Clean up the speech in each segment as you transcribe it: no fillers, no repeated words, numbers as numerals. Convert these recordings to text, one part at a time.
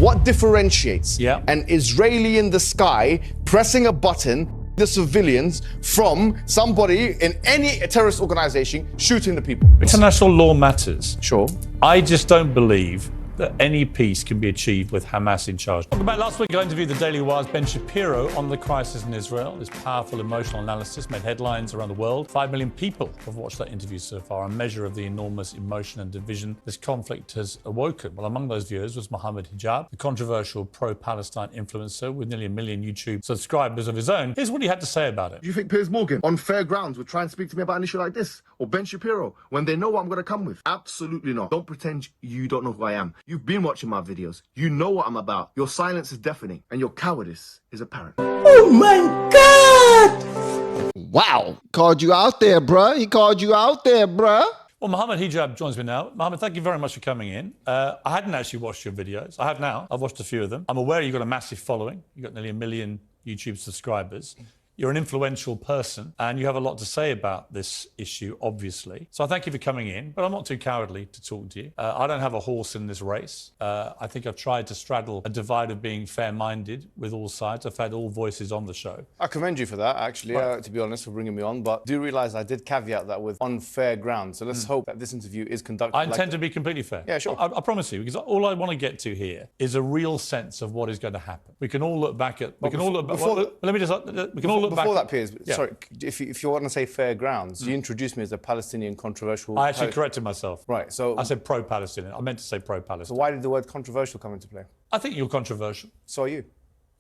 What differentiates an Israeli in the sky pressing a button the civilians from somebody in any terrorist organization shooting the people? International law matters. Sure. I just don't believe that any peace can be achieved with Hamas in charge. Welcome back. Last week I interviewed the Daily Wire's Ben Shapiro on the crisis in Israel. His powerful emotional analysis made headlines around the world. 5 million people have watched that interview so far, a measure of the enormous emotion and division this conflict has awoken. Well, among those viewers was Mohammed Hijab, the controversial pro-Palestine influencer with nearly 1 million YouTube subscribers of his own. Here's what he had to say about it. Do you think Piers Morgan, on fair grounds, would try and speak to me about an issue like this? Or Ben Shapiro, when they know what I'm going to come with? Absolutely not. Don't pretend you don't know who I am. You've been watching my videos. You know what I'm about. Your silence is deafening, and your cowardice is apparent. Oh my God! Wow. Called you out there, bruh. He called you out there, bruh. Well, Mohammed Hijab joins me now. Mohammed, thank you very much for coming in. I hadn't actually watched your videos. I have now. I've watched a few of them. I'm aware you've got a massive following. You've got nearly 1 million YouTube subscribers. You're an influential person and you have a lot to say about this issue, obviously. So I thank you for coming in, but I'm not too cowardly to talk to you. I don't have a horse in this race. I think I've tried to straddle a divide of being fair-minded with all sides. I've had all voices on the show. I commend you for that, actually, to be honest, for bringing me on. But do realise I did caveat that with unfair ground. So let's hope that this interview is conducted I intend to be completely fair. Yeah, sure. I promise you, because all I want to get to here is a real sense of what is going to happen. We can all look back at... We can all look back... Let me just... We can all look back... Before that, Piers, sorry, if you want to say fair grounds, you introduced me as a Palestinian controversial... I actually corrected myself. Right, so... I said pro-Palestinian. I meant to say pro-Palestinian. So why did the word controversial come into play? I think you're controversial. So are you.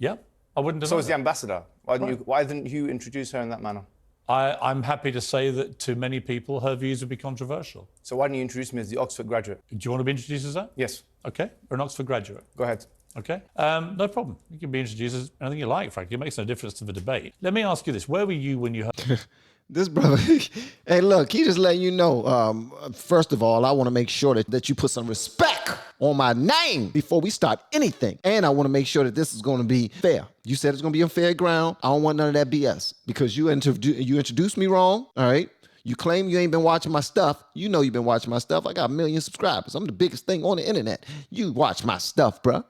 Yeah, I wouldn't deny So is the that. ambassador. Why didn't you introduce her in that manner? I'm happy to say that to many people, her views would be controversial. So why didn't you introduce me as the Oxford graduate? Do you want to be introduced as that? Yes. Okay, you're an Oxford graduate. Go ahead. Okay, no problem. You can be introduced as anything you like, frankly. It makes no difference to the debate. Let me ask you this. Where were you when you heard... This brother, hey, look, he just letting you know, first of all, I want to make sure that you put some respect on my name before we start anything. And I want to make sure that this is going to be fair. You said it's going to be on fair ground. I don't want none of that BS because you introduced me wrong, all right? You claim you ain't been watching my stuff. You know you've been watching my stuff. I got 1 million subscribers. I'm the biggest thing on the internet. You watch my stuff, bruh.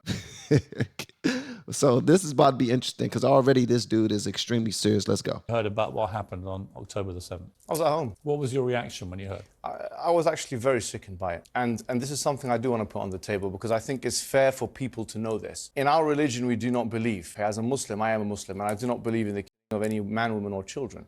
So this is about to be interesting because already this dude is extremely serious. Let's go. Heard about what happened on October the 7th. I was at home. What was your reaction when you heard? I was actually very sickened by it. And this is something I do want to put on the table because I think it's fair for people to know this. In our religion, we do not believe. As a Muslim, I am a Muslim, and I do not believe in the of any man, woman or children,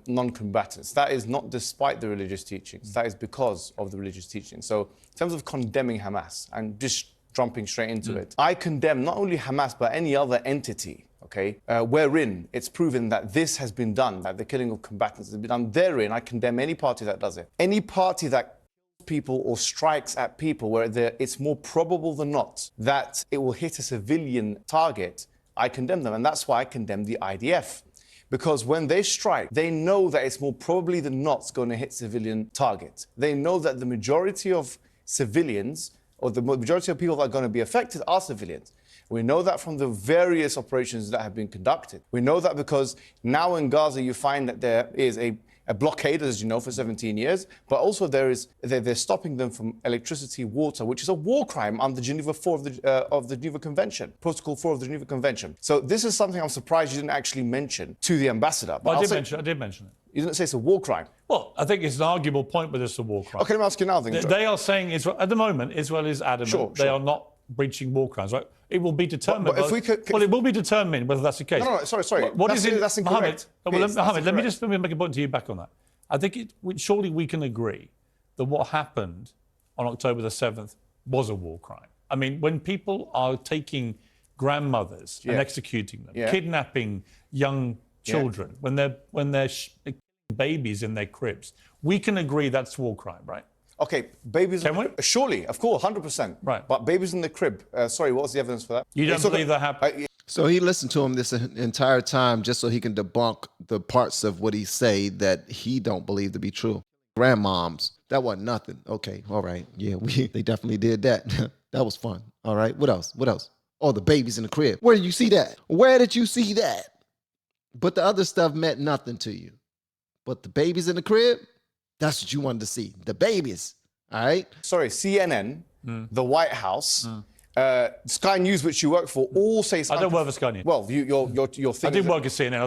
non-combatants. That is not despite the religious teachings. That is because of the religious teachings. So in terms of condemning Hamas and just jumping straight into it, I condemn not only Hamas but any other entity, okay, wherein it's proven that this has been done, that the killing of combatants has been done. Therein, I condemn any party that does it. Any party that people or strikes at people where it's more probable than not that it will hit a civilian target, I condemn them. And that's why I condemn the IDF. Because when they strike, they know that it's more probably than not going to hit civilian targets. They know that the majority of civilians, or the majority of people that are going to be affected are civilians. We know that from the various operations that have been conducted. We know that because now in Gaza you find that there is a blockade, as you know, for 17 years, but also they're stopping them from electricity, water, which is a war crime under Geneva 4 of the Geneva Convention, Protocol 4 of the Geneva Convention. So this is something I'm surprised you didn't actually mention to the ambassador. But I did mention it. You didn't say it's a war crime. Well, I think it's an arguable point whether it's a war crime. Okay, let me ask you now then. They are saying, Israel, at the moment, Israel is adamant they are not breaching war crimes, right? It will be determined. But it will be determined whether that's the case. No, sorry. That's incorrect. Mohammed, let me make a point to you back on that. I think surely we can agree that what happened on October the 7th was a war crime. I mean, when people are taking grandmothers and executing them, kidnapping young children, when they're babies in their cribs, we can agree that's war crime, right? Okay, babies... Can we? Surely, of course, 100%. Right. But babies in the crib, sorry, what was the evidence for that? You don't believe that happened? So he listened to him this entire time just so he can debunk the parts of what he say that he don't believe to be true. Grandmoms, that wasn't nothing. Okay, all right. Yeah, they definitely did that. That was fun. All right, what else? Oh, the babies in the crib. Where did you see that? Where did you see that? But the other stuff meant nothing to you. But the babies in the crib, that's what you wanted to see. The babies, all right? Sorry, CNN, the White House, Sky News, which you work for, all say I something. don't work for Sky News. Well, your thing. I did work at CNN.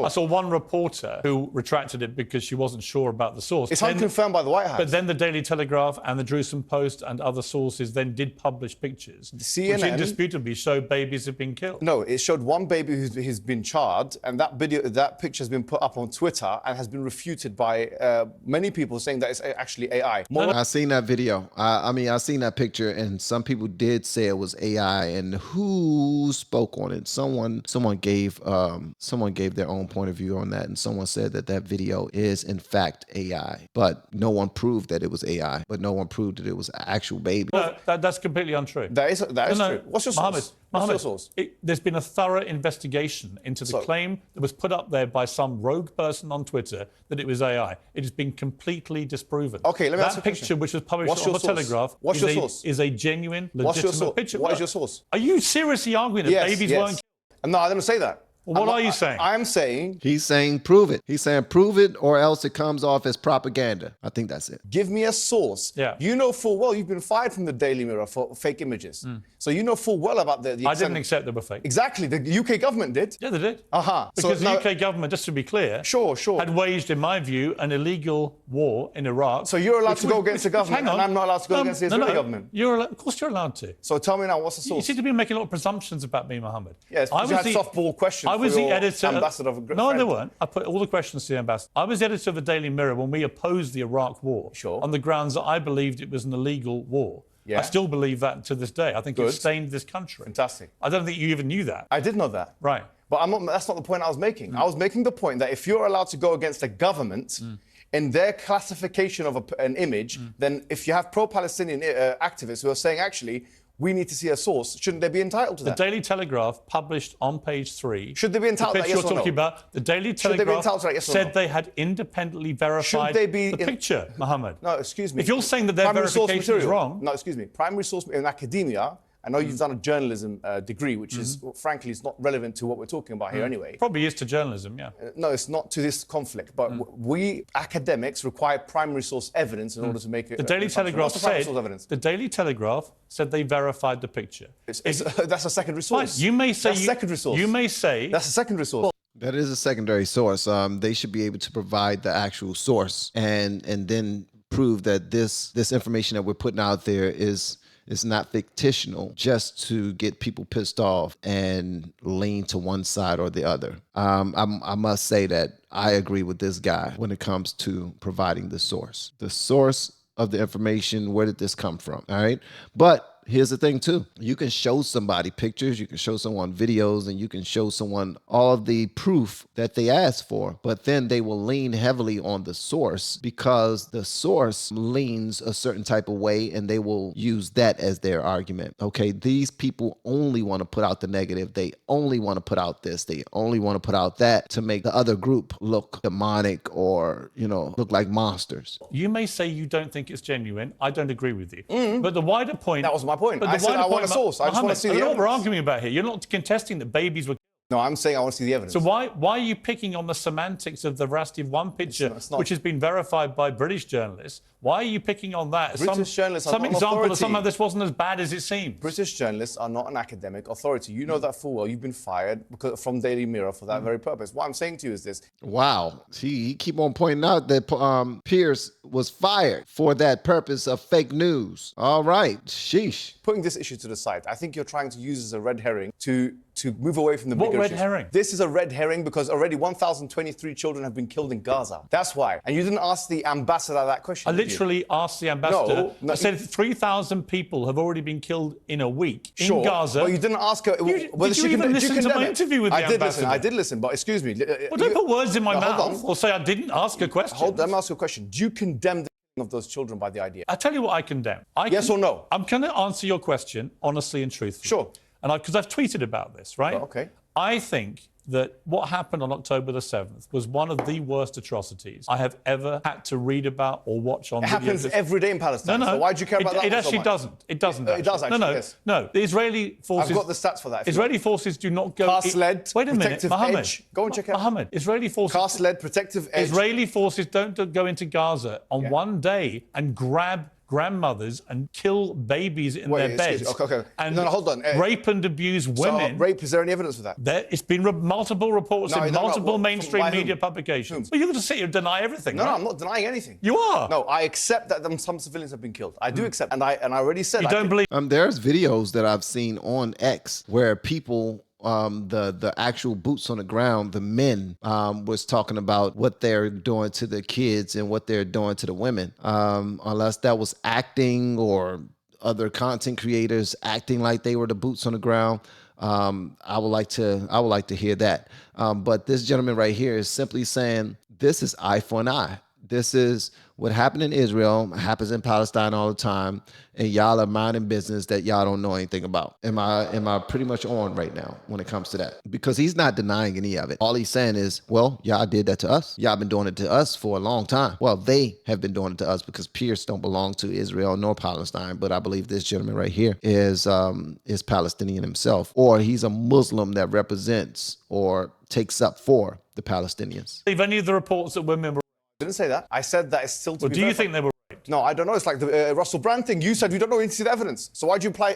I saw one reporter who retracted it because she wasn't sure about the source. It's unconfirmed by the White House. But then the Daily Telegraph and the Jerusalem Post and other sources then did publish pictures, CNN, which indisputably show babies have been killed. No, it showed one baby who's been charred, and that picture has been put up on Twitter and has been refuted by many people saying that it's actually AI. I seen that video. I mean, I seen that picture, and some people did say it was AI. And who spoke on it? Someone gave their own point of view on that, and someone said that video is in fact AI, but no one proved that it was AI. But no one proved that it was an actual baby. No, that's completely untrue. That is true. What's your source? What's your source? There's been a thorough investigation into the claim that was put up there by some rogue person on Twitter that it was AI. It has been completely disproven. Okay, let me ask you a That picture, question. which was published What's on your the source? Telegraph, What's your source? is a genuine, legitimate picture. What is your source? Are you seriously arguing that babies weren't killed? No, I didn't say that. Well, what are you saying? I'm saying... He's saying prove it. He's saying prove it, or else it comes off as propaganda. I think that's it. Give me a source. Yeah. You know full well you've been fired from the Daily Mirror for fake images. So you know full well about the I didn't accept they were fake. Exactly. The UK government did. Yeah, they did. So Because the now- UK government, just to be clear, Sure. had waged, in my view, an illegal war in Iraq. So you're allowed to go against the government, hang on. and I'm not allowed to go against the Israeli government. Of course you're allowed to. So tell me now, what's the You source? seem to be making a lot of presumptions about me, Mohammed. Yes, because you had softball questions I was for the your editor. ambassador of No, they weren't. I put all the questions to the ambassador. I was the editor of the Daily Mirror when we opposed the Iraq war. Sure. On the grounds that I believed it was an illegal war. Yeah. I still believe that to this day. I think it stained this country. Fantastic. I don't think you even knew that. I did know that. Right. But that's not the point I was making. I was making the point that if you're allowed to go against the government in their classification of an image, then if you have pro-Palestinian activists who are saying, actually, we need to see a source, shouldn't they be entitled to that? The Daily Telegraph published on page 3. Should they be entitled to that, yes you're or no? talking about, the Daily they be Telegraph entitled to that, yes or said no? they had independently verified Should they be the picture, Mohammed. No, excuse me. If you're saying that their Primary source verification is material. wrong... No, excuse me. Primary source in academia, I know you've done a journalism degree, which is, frankly, it's not relevant to what we're talking about here anyway. Probably is to journalism, yeah. No, it's not to this conflict, but we academics require primary source evidence in order to make it. The Daily Telegraph said they verified the picture. That's a secondary source. Fine. You may say that's secondary source. You may say that's a secondary source. That is a secondary source. They should be able to provide the actual source and then prove that this information that we're putting out there is not fictional just to get people pissed off and lean to one side or the other. I must say that I agree with this guy when it comes to providing the source. The source of the information, where did this come from? All right. But here's the thing too. You can show somebody pictures, you can show someone videos, and you can show someone all of the proof that they asked for, but then they will lean heavily on the source because the source leans a certain type of way and they will use that as their argument. Okay, these people only want to put out the negative. They only want to put out this. They only want to put out that to make the other group look demonic or, look like monsters. You may say you don't think it's genuine. I don't agree with you. But the wider point... That was my point. But I said I want a source. I just want to see the evidence. What we're arguing about here. You're not contesting that babies were... No, I'm saying I want to see the evidence. So why are you picking on the semantics of the veracity of one picture, which has been verified by British journalists? Why are you picking on that? British journalists are some not an example authority. that somehow this wasn't as bad as it seems. British journalists are not an academic authority. You know that full well. You've been fired from Daily Mirror for that very purpose. What I'm saying to you is this. Wow. He keep on pointing out that Piers was fired for that purpose of fake news. All right. Sheesh. Putting this issue to the side, I think you're trying to use as a red herring to move away from the bigger red issues. herring? This is a red herring because already 1,023 children have been killed in Gaza. That's why. And you didn't ask the ambassador that question. I literally asked the ambassador. No, I said 3,000 people have already been killed in a week sure, in Gaza. But you didn't ask her whether did you even listen to my interview with the ambassador? I did listen, but excuse me. Well, don't put words in my mouth or say I didn't ask a question. Let me ask you a question. Do you condemn the of those children by the idea? I tell you what I condemn. Yes or no? I'm going to answer your question honestly and truthfully. Sure. And because I've tweeted about this, right? Oh, okay. I think that what happened on October the 7th was one of the worst atrocities I have ever had to read about or watch on video. It happens every day in Palestine. No. So why do you care about that? It actually so doesn't. It doesn't. It does actually. No. Yes. No. The Israeli forces. I've got the stats for that. Israeli forces do not go. Cast-led, Wait a minute, protective Mohammed. edge. Go and check it out. Mohammed. Israeli forces. Cast-led, protective edge. Israeli forces don't go into Gaza on one day and grab grandmothers and kill babies in their excuse beds. me. Okay. And No, hold on. rape and abuse women. So, rape, is there any evidence for that? It's been multiple reports in multiple mainstream media publications. Well, you're going to sit here and deny everything, No, right? no, I'm not denying anything. You are. No, I accept that some civilians have been killed. I do accept, and I already said. You don't believe? There's videos that I've seen on X where people, the actual boots on the ground, the men, was talking about what they're doing to the kids and what they're doing to the women. Unless that was acting or other content creators acting like they were the boots on the ground. I would like to hear that. But this gentleman right here is simply saying this is eye for an eye. This is what happened in Israel, happens in Palestine all the time, and y'all are minding business that y'all don't know anything about. Am I pretty much on right now when it comes to that? Because he's not denying any of it. All he's saying is, well, y'all did that to us. Y'all been doing it to us for a long time. Well, they have been doing it to us because Piers don't belong to Israel nor Palestine, but I believe this gentleman right here is Palestinian himself, or he's a Muslim that represents or takes up for the Palestinians. Believe any of the reports that women were? I didn't say that. I said that it's still to be Do you verified. think they were raped? No, I don't know. It's like the Russell Brand thing. You said we don't know. We need to see the evidence. So why do you apply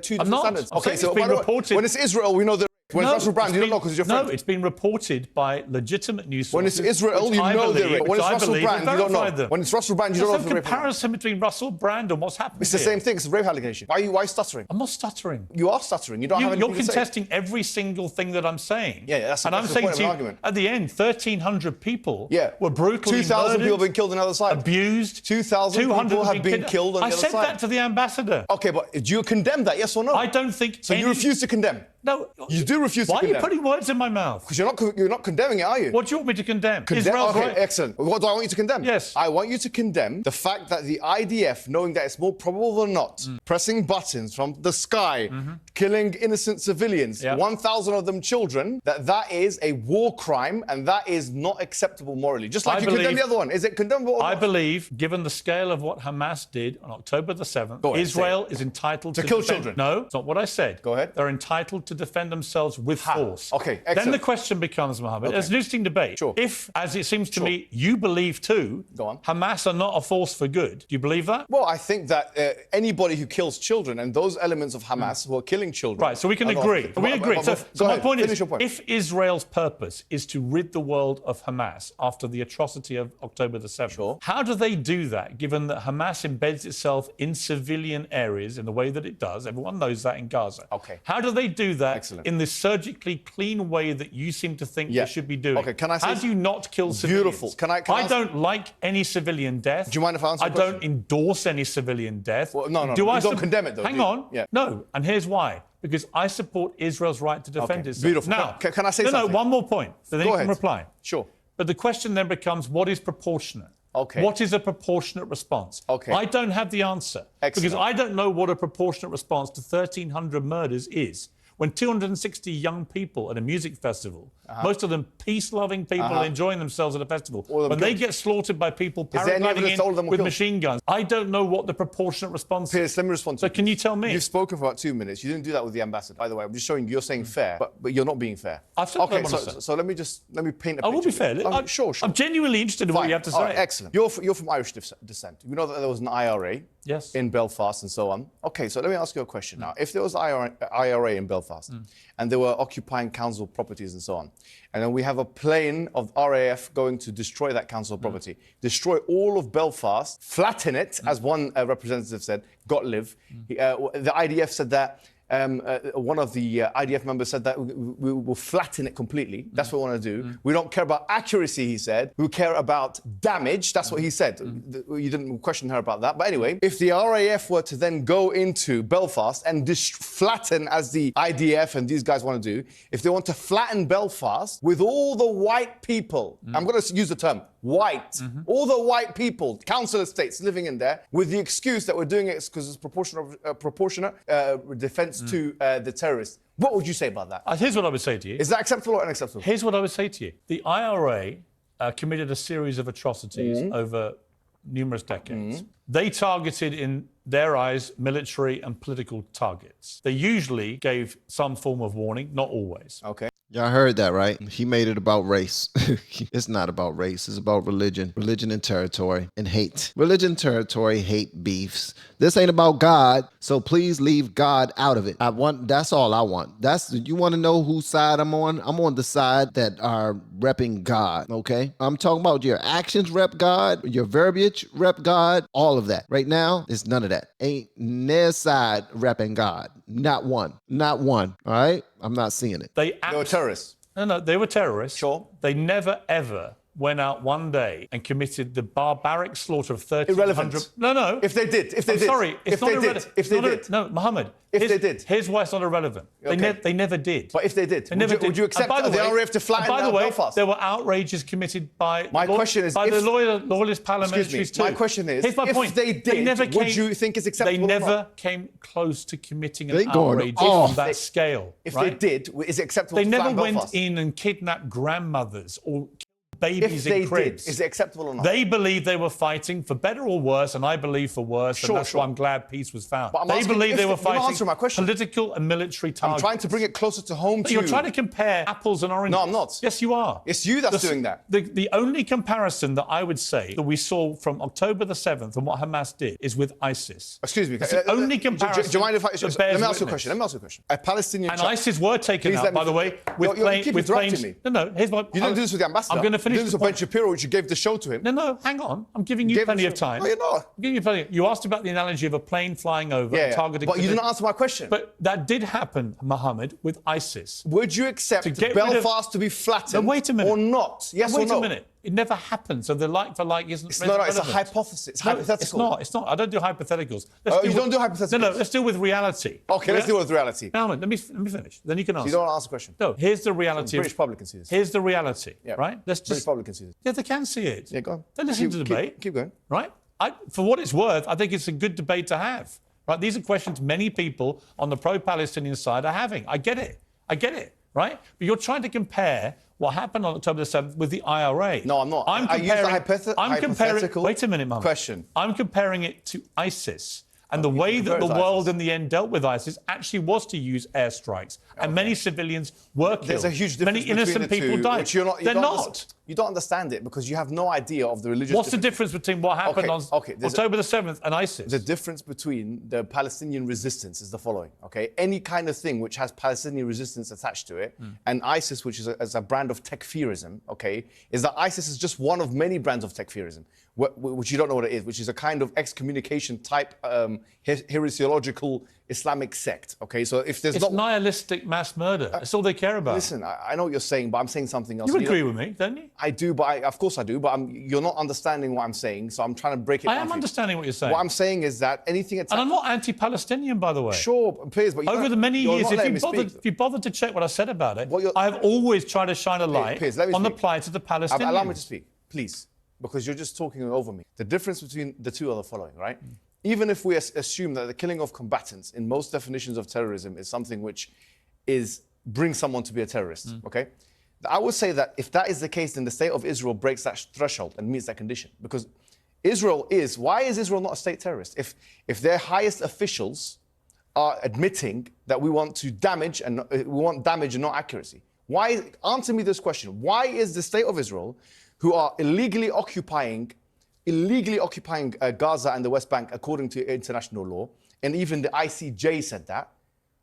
two different standards? I'm saying it's been reported. When it's Israel, we know that. When it's Russell Brand, you don't know because it's your friend. No, it's been reported by legitimate news sources. When it's Israel, you know they're raped. When it's Russell Brand, you don't know. Them. When it's Russell Brand, you don't know if they're raped. There's no comparison between Russell Brand and what's happened. It's the same thing. It's a rape allegation. Why are you stuttering? I'm not stuttering. You are stuttering. You don't have anything You're to say. contesting every single thing that I'm saying. Yeah, that's and the I'm point saying of to an you, argument. at the end, 1,300 people were brutally 2,000 murdered, people have been killed on the other side. abused. 2,000 people have been killed on the other side. I said that to the ambassador. Okay, but do you condemn that, yes or no? I don't think so. You refuse to condemn? No. You do refuse to condemn. Why are you putting words in my mouth? Because you're not condemning it, are you? What do you want me to condemn? Israel's okay, right. Excellent. What do I want you to condemn? Yes. I want you to condemn the fact that the IDF, knowing that it's more probable than not, pressing buttons from the sky, killing innocent civilians, 1,000 of them children, that is a war crime and that is not acceptable morally. Just like you condemn the other one. Is it condemnable or not? I believe, given the scale of what Hamas did on October the 7th, Israel is entitled to kill defend. children. No, it's not what I said. Go ahead. They're entitled to defend themselves with force. Okay, excellent. Then the question becomes, Mohammed, it's an interesting debate. Sure. If, as it seems to me, you believe too, Hamas are not a force for good, do you believe that? Well, I think that anybody who kills children and those elements of Hamas who are killing children... Right, so we can agree. We agree. So my point is, if Israel's purpose is to rid the world of Hamas after the atrocity of October the 7th, how do they do that, given that Hamas embeds itself in civilian areas in the way that it does? Everyone knows that in Gaza. Okay. How do they do that in this surgically clean way that you seem to think they should be doing? Okay, can I say... How do you not kill civilians? Beautiful. I don't like any civilian death. Do you mind if I answer the question? I don't endorse any civilian death. Well, no. Do You I don't condemn it, though. Hang on. Yeah. No, and here's why. Because I support Israel's right to defend itself. Beautiful. Now, can I say something? No, one more point. So then you can reply. Sure. But the question then becomes, what is proportionate? Okay. What is a proportionate response? Okay. I don't have the answer. Excellent. Because I don't know what a proportionate response to 1,300 murders is. When 260 young people at a music festival, most of them peace-loving people enjoying themselves at a festival, when they get slaughtered by people paragliding in with machine guns, I don't know what the proportionate response is. Piers, let me respond to you. So can you tell me? You've spoken for about 2 minutes. You didn't do that with the ambassador. By the way, I'm just showing you're saying fair, but you're not being fair. I've said what I want to say. So let me paint a picture. I will be fair. Sure. I'm genuinely interested in what you have to say. All right, excellent. You're from Irish descent. You know that there was an IRA in Belfast and so on. Okay, so let me ask you a question now. If there was IRA in Belfast and they were occupying council properties and so on, and then we have a plane of RAF going to destroy that council property, destroy all of Belfast, flatten it, as one representative said, Gottlieb. The IDF said that. One of the IDF members said that we will flatten it completely. That's what we want to do. We don't care about accuracy, he said. We care about damage. That's what he said. You didn't question her about that. But anyway, if the RAF were to then go into Belfast and flatten, as the IDF and these guys want to do, if they want to flatten Belfast with all the white people, I'm going to use the term, white, all the white people, council estates living in there, with the excuse that we're doing it because it's proportionate defense to the terrorists. What would you say about that? Here's what I would say to you. Is that acceptable or unacceptable? Here's what I would say to you. The IRA committed a series of atrocities over numerous decades. They targeted, in their eyes, military and political targets. They usually gave some form of warning, not always. Okay. Y'all heard that, right? He made it about race. It's not about race. It's about religion. Religion and territory and hate. Religion, territory, hate, beefs. This ain't about God, so please leave God out of it. That's all I want. You want to know whose side I'm on? I'm on the side that are repping God, okay? I'm talking about your actions rep God, your verbiage rep God, all of that. Right now, it's none of that. Ain't their side repping God. Not one. Not one, all right? I'm not seeing it. They were terrorists. No, they were terrorists. Sure. They never, ever went out one day and committed the barbaric slaughter of 1,300... Irrelevant. No. If they did. Sorry, it's not irrelevant. If they did. No, Mohammed. If they did. Here's why it's not irrelevant. Okay. They never did. But if they did, Would you accept the RAF to flatten down Belfast? There were outrages committed by my question is, by the loyalist paramilitaries too. My question is, here's my if point. they did, would you think it's acceptable? They or never not? came close to committing They an going outrage off. on that scale. If right? they did, is it acceptable They to never flatten went Belfast? in and kidnapped grandmothers or babies If in they cribs. did, is it acceptable or not? They believe they were fighting for better or worse, and I believe for worse, Sure, and that's sure. why I'm glad peace was found. But I'm They asking believe if they were you're not fighting answering my question. political and military targets. I'm trying to bring it closer to home to You're you. trying to compare apples and oranges. No, I'm not. Yes, you are. It's you that's doing that. The only comparison that I would say that we saw from October the 7th and what Hamas did is with ISIS. Excuse me. It's the only comparison. Do you mind if I... that Let bears me ask you a witness. question. Let me ask you a question. A Palestinian... And ISIS were taken Please out, let me by the way, with you keep interrupting planes. me. No, here's my... You didn't do this with the ambassador. I'm going to finish You did this the with Ben point. Shapiro, which you gave the show to him. No, hang on. I'm giving you Gave plenty him of time. No, you're not. I'm giving you plenty. You asked about the analogy of a plane flying over and targeting... But you didn't answer my question. But that did happen, Mohammed, with ISIS. Would you accept get rid of- Belfast to be flattened wait a minute. or not? Yes or Wait no? a minute. It never happened. So the like for like isn't It's relevant. it's a hypothesis. It's hypothetical. It's not. I don't do hypotheticals. You don't do hypotheticals? No, let's deal with reality. Okay, let's deal with reality. Mohammed, let me finish. Then you can answer. You don't answer the question. No, here's the reality. British public can see this. Here's the reality, Yeah. right? Let's British just... public can see this. Yeah, they can see it. Yeah, go on. Don't listen to the debate. Keep going. Right? For what it's worth, I think it's a good debate to have. Right? These are questions many people on the pro-Palestinian side are having. I get it. Right? But you're trying to compare what happened on October the 7th with the IRA. No, I'm not. I'm I used comparing, a hypothetical wait a minute, Mohammed. question. I'm comparing it to ISIS. And the way that the world in the end dealt with ISIS actually was to use airstrikes. And many civilians were killed. There's a huge difference Many innocent between the people two, died. which you're not, They're not. You don't understand it because you have no idea of the religious What's the difference between what happened on October the 7th and ISIS? The difference between the Palestinian resistance is the following, okay? Any kind of thing which has Palestinian resistance attached to it, and ISIS, which is a brand of tekfirism, okay, is that ISIS is just one of many brands of tekfirism, which you don't know what it is, which is a kind of excommunication type heresiological Islamic sect, okay? So if there's it's nihilistic mass murder. That's all they care about. Listen, I know what you're saying, but I'm saying something else. You agree with me, don't you? I do, but of course I do, but you're not understanding what I'm saying, so I'm trying to break it down. I am understanding what you're saying. What I'm saying is that anything... And I'm not anti-Palestinian, by the way. Sure, please, but... Over the many years, if you bothered to check what I said about it, I have always tried to shine a light on the plight of the Palestinians. Allow me to speak, please, because you're just talking over me. The difference between the two are the following, right? Even if we assume that the killing of combatants in most definitions of terrorism is something which brings someone to be a terrorist, okay? I would say that if that is the case, then the state of Israel breaks that threshold and meets that condition. Because why is Israel not a state terrorist? If their highest officials are admitting that we want damage and not accuracy. Answer me this question. Why is the state of Israel, who are illegally occupying Gaza and the West Bank according to international law, and even the ICJ said that,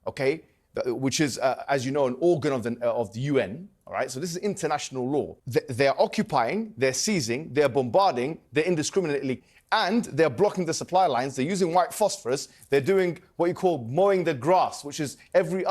okay, which is, as you know, an organ of the UN, all right? So this is international law. They're occupying, they're seizing, they're bombarding, they're indiscriminately, and they're blocking the supply lines. They're using white phosphorus. They're doing what you call mowing the grass, which is every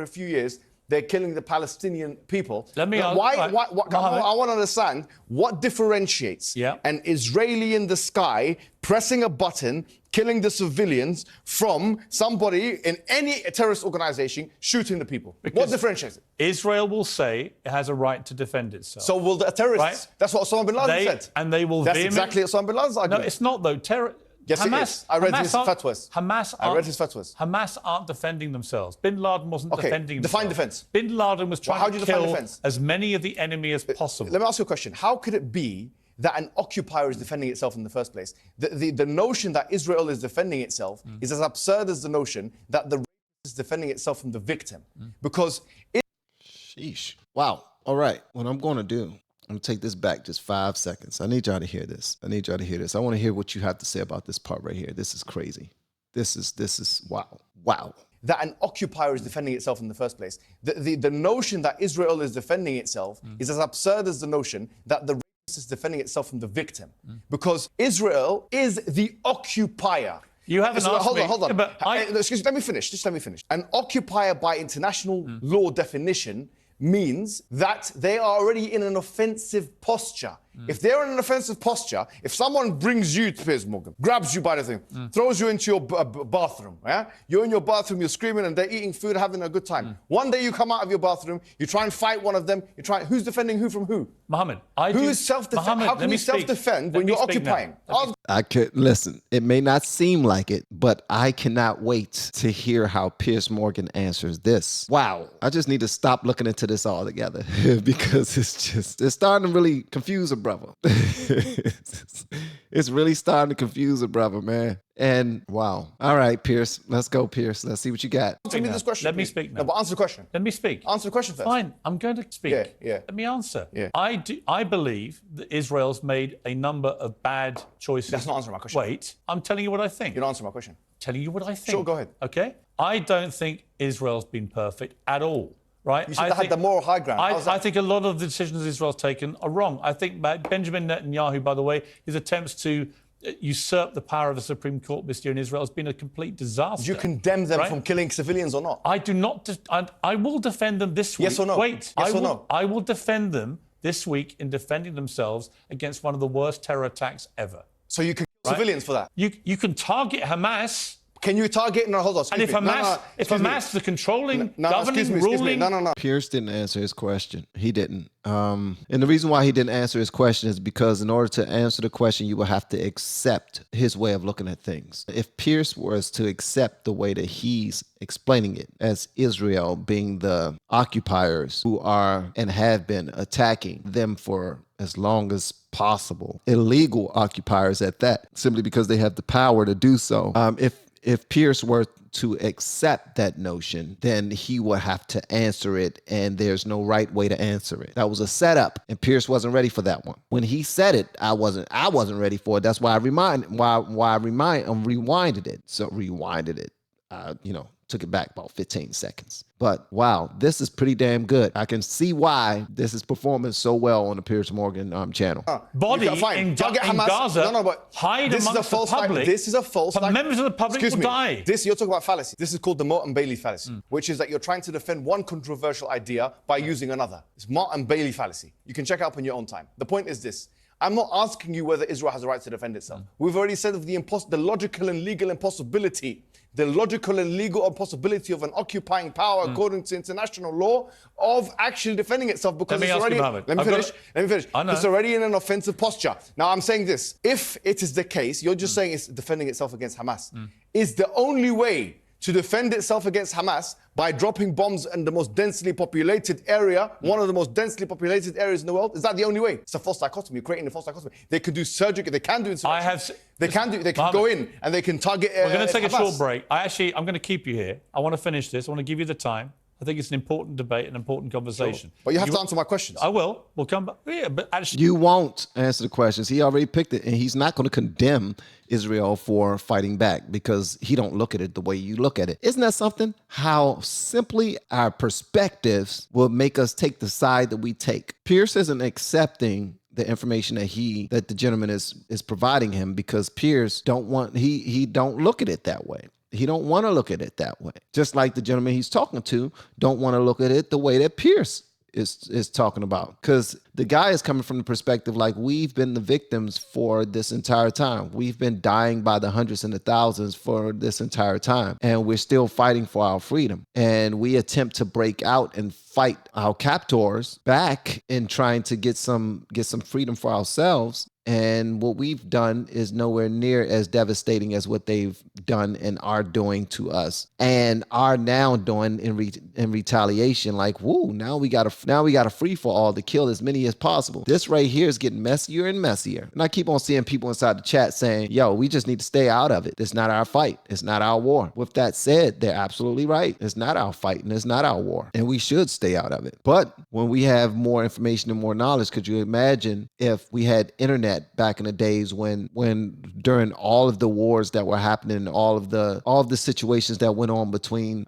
few years, they're killing the Palestinian people. Let me ask, I want to understand what differentiates an Israeli in the sky pressing a button, killing the civilians, from somebody in any terrorist organization shooting the people. What differentiates it? Israel will say it has a right to defend itself. So will the terrorists? Right? That's what Osama bin Laden said. And they will. That's exactly Osama bin Laden's argument. No, it's not though. Yes, it is. I read his fatwas. I read his fatwas. Hamas aren't defending themselves. Bin Laden wasn't defending himself. Define defense. Bin Laden was trying to kill as many of the enemy as possible. Let me ask you a question. How could it be that an occupier is defending itself in the first place? The notion that Israel is defending itself is as absurd as the notion that the rapist is defending itself from the victim. Because... Sheesh. Wow. All right. What I'm going to do, I'm going to take this back just 5 seconds. I need y'all to hear this. I want to hear what you have to say about this part right here. This is crazy. This is wow. Wow. That an occupier is defending itself in the first place. The notion that Israel is defending itself is as absurd as the notion that the rapist is defending itself from the victim. Because Israel is the occupier. You haven't asked me. Hold on. Yeah, but excuse me, let me finish. Just let me finish. An occupier by international law definition means that they are already in an offensive posture. If they're in an offensive posture, if someone brings you to Piers Morgan, grabs you by the thing, throws you into your bathroom, yeah? You're in your bathroom, you're screaming and they're eating food, having a good time. One day you come out of your bathroom, you try and fight one of them, who's defending who from who? Mohammed, Who's self-defend? How can you self-defend when you're occupying? I could listen. It may not seem like it, but I cannot wait to hear how Piers Morgan answers this. Wow. I just need to stop looking into this altogether because it's starting to really confuse a brother. It's really starting to confuse a brother, man. And wow. All right, Piers. Let's go, Piers. Let's see what you got. Answer me this question. Let me please. speak now. No, but answer the question. Let me speak. Answer the question first. Fine, I'm going to speak. Yeah. Let me answer. Yeah. I believe that Israel's made a number of bad choices. That's not answering my question. Wait, I'm telling you what I think. You're not answering my question. Telling you what I think. Sure, go ahead. Okay? I don't think Israel's been perfect at all. Right? You said they had the moral high ground. I think a lot of the decisions Israel's taken are wrong. I think Benjamin Netanyahu, by the way, his attempts to usurp the power of the Supreme Court this year in Israel has been a complete disaster. Do you condemn them from killing civilians or not? I do not. I will defend them this week. Yes or no? Wait. Yes or no? I will defend them this week in defending themselves against one of the worst terror attacks ever. So you can kill civilians for that? You can target Hamas. Can you target? No, hold on. And if Hamas, the controlling, governing, ruling... No. Pierce didn't answer his question. He didn't. And the reason why he didn't answer his question is because in order to answer the question, you will have to accept his way of looking at things. If Pierce was to accept the way that he's explaining it as Israel being the occupiers who are and have been attacking them for as long as possible, illegal occupiers at that, simply because they have the power to do so. If Pierce were to accept that notion, then he would have to answer it, and there's no right way to answer it. That was a setup, and Pierce wasn't ready for that one. When he said it, I wasn't ready for it. That's why I rewinded it. So rewinded it. Took it back about 15 seconds. But wow, this is pretty damn good. I can see why this is performing so well on the Piers Morgan channel. Body in Gaza, but hide amongst the public. This is a false members of the public will die. You're talking about fallacy. This is called the Mott and Bailey fallacy, which is that you're trying to defend one controversial idea by using another. It's Mott and Bailey fallacy. You can check it up on your own time. The point is this. I'm not asking you whether Israel has a right to defend itself. We've already said of the logical and legal impossibility. The logical and legal impossibility of an occupying power, according to international law, of actually defending itself because it's already... Let me finish. It's already in an offensive posture. Now, I'm saying this. If it is the case, you're just saying it's defending itself against Hamas. Is the only way to defend itself against Hamas by dropping bombs in the most densely populated area, one of the most densely populated areas in the world? Is that the only way? It's a false dichotomy. You're creating a false dichotomy. They can do surgery. They can do insurrection. They can go in and they can target We're going to take Hamas. a short break. I'm going to keep you here. I want to finish this. I want to give you the time. I think it's an important debate, an important conversation. Sure. But you have to answer my questions. I will. We'll come back. Yeah, but actually... You won't answer the questions. He already picked it, and he's not going to condemn Israel for fighting back because he don't look at it the way you look at it. Isn't that something? How simply our perspectives will make us take the side that we take. Pierce isn't accepting the information that the gentleman is providing him because Piers don't look at it that way. He don't want to look at it that way. Just like the gentleman he's talking to don't want to look at it the way that Piers is talking about. Because the guy is coming from the perspective like we've been the victims for this entire time. We've been dying by the hundreds and the thousands for this entire time. And we're still fighting for our freedom. And we attempt to break out and fight our captors back in trying to get some freedom for ourselves. And what we've done is nowhere near as devastating as what they've done and are doing to us, and are now doing in retaliation. Like, woo! Now we got a free for all to kill as many as possible. This right here is getting messier and messier. And I keep on seeing people inside the chat saying, yo, we just need to stay out of it. It's not our fight. It's not our war. With that said, they're absolutely right. It's not our fight and it's not our war. And we should stay out of it. But when we have more information and more knowledge, could you imagine if we had internet back in the days when during all of the wars that were happening, all of the situations that went on between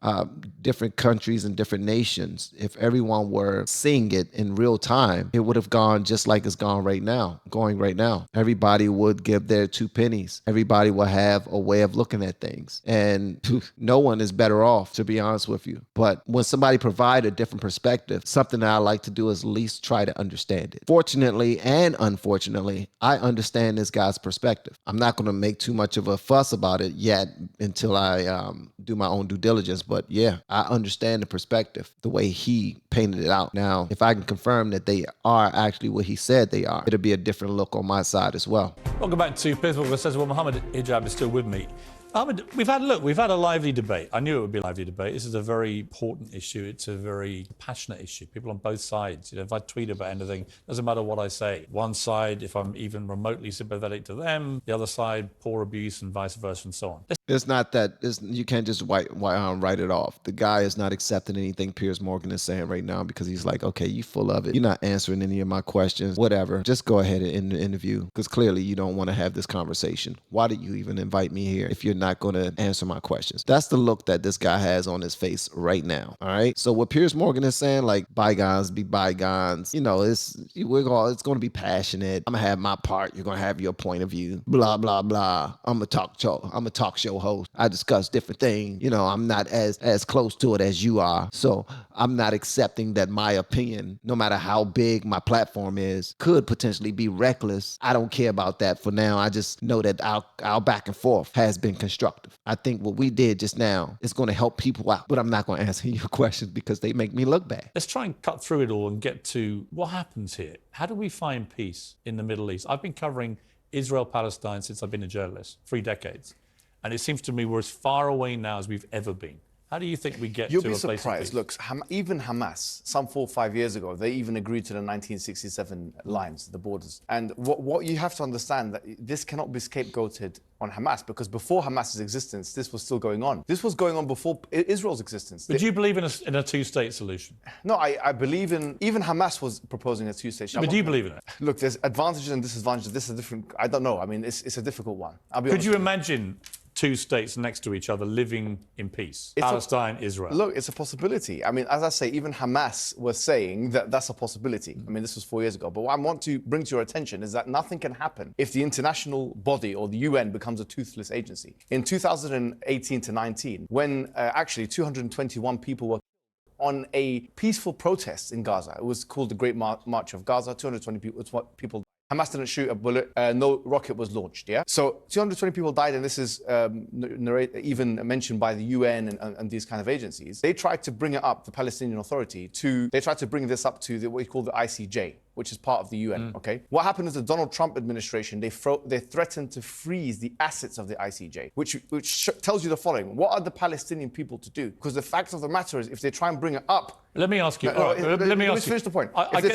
different countries and different nations, if everyone were seeing it in real time, it would have gone just like it's going right now. Everybody would give their 2 pennies. Everybody will have a way of looking at things. And no one is better off, to be honest with you. But when somebody provides a different perspective, something that I like to do is at least try to understand it. Fortunately and unfortunately, I understand this guy's perspective. I'm not going to make too much of a fuss about it yet until I do my own due diligence. But yeah, I understand the perspective, the way he painted it out. Now, if I can confirm that they are actually what he said they are, it'll be a different look on my side as well. Welcome back to Piers that says, well, Mohammed Hijab is still with me. Mohammed, we've had a lively debate. I knew it would be a lively debate. This is a very important issue. It's a very passionate issue. People on both sides. If I tweet about anything, doesn't matter what I say. One side, if I'm even remotely sympathetic to them, the other side, poor abuse and vice versa and so on. It's not that. You can't just write it off. The guy is not accepting anything Piers Morgan is saying right now because he's like, okay, you full of it. You're not answering any of my questions. Whatever. Just go ahead and end the interview because clearly you don't want to have this conversation. Why did you even invite me here if you're not going to answer my questions? That's the look that this guy has on his face right now. All right. So what Piers Morgan is saying, like bygones be bygones. You know, it's going to be passionate. I'm gonna have my part. You're gonna have your point of view. Blah blah blah. I'm a talk show host. I discuss different things. You know, I'm not as close to it as you are. So I'm not accepting that my opinion, no matter how big my platform is, could potentially be reckless. I don't care about that for now. I just know that our back and forth has been constructive. I think what we did just now is going to help people out, but I'm not going to answer your questions because they make me look bad. Let's try and cut through it all and get to what happens here. How do we find peace in the Middle East? I've been covering Israel-Palestine since I've been a journalist, 3 decades. And it seems to me we're as far away now as we've ever been. How do you think we get to a place of peace? You'll be surprised. Look, even Hamas, some 4 or 5 years ago, they even agreed to the 1967 lines, the borders. And what you have to understand, that this cannot be scapegoated on Hamas, because before Hamas's existence, this was still going on. This was going on before Israel's existence. But do you believe in a two-state solution? No, I believe in, even Hamas was proposing a two-state solution. But do you believe in it? Look, there's advantages and disadvantages. This is a different, I don't know. I mean, it's a difficult one. Could you imagine 2 states next to each other living in peace? Palestine, Israel. Look, it's a possibility. I mean, as I say, even Hamas was saying that that's a possibility. I mean, this was 4 years ago. But what I want to bring to your attention is that nothing can happen if the international body or the UN becomes a toothless agency. In 2018 to 19, when actually 221 people were on a peaceful protest in Gaza. It was called the Great March of Gaza. 220 people. Hamas didn't shoot a bullet, no rocket was launched, yeah? So 220 people died, and this is even mentioned by the UN and these kind of agencies. They tried to bring it up, the Palestinian Authority, they tried to bring this up to what we call the ICJ, which is part of the UN, okay? What happened is the Donald Trump administration, they threatened to freeze the assets of the ICJ, which tells you the following. What are the Palestinian people to do? Because the fact of the matter is, if they try and bring it up... Let me ask you. Let me finish the point. If they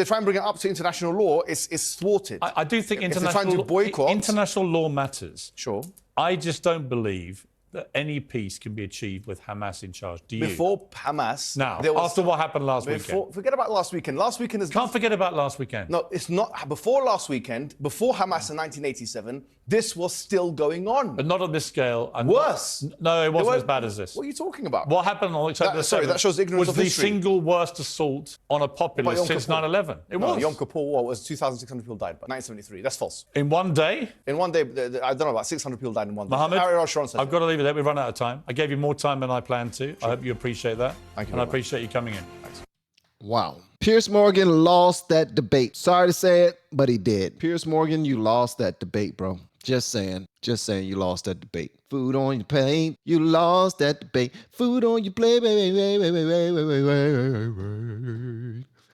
try and bring it up to international law, it's thwarted. I do think international law matters. Sure. I just don't believe that any peace can be achieved with Hamas in charge. Do you? Before Hamas... Now, after what happened last weekend. Forget about last weekend. Last weekend is... Can't forget about last weekend. No, it's not. Before last weekend, before Hamas in 1987, this was still going on. But not on this scale. And worse. No, it wasn't as bad as this. What are you talking about? What happened on October 7th that shows ignorance was of history. The single worst assault on a populace since 9/11. It was. Yom Kippur War was 2,600 people died, but 1973. That's false. In one day? In one day, I don't know, about 600 people died in one day. Mohammed, I've got to leave it there. We've run out of time. I gave you more time than I planned to. Sure. I hope you appreciate that. Thank you. And I appreciate you coming in. Thanks. Wow. Piers Morgan lost that debate. Sorry to say it, but he did. Piers Morgan, you lost that debate, bro. Just saying you lost that debate. Food on your plate, you lost that debate. Food on your plate, baby.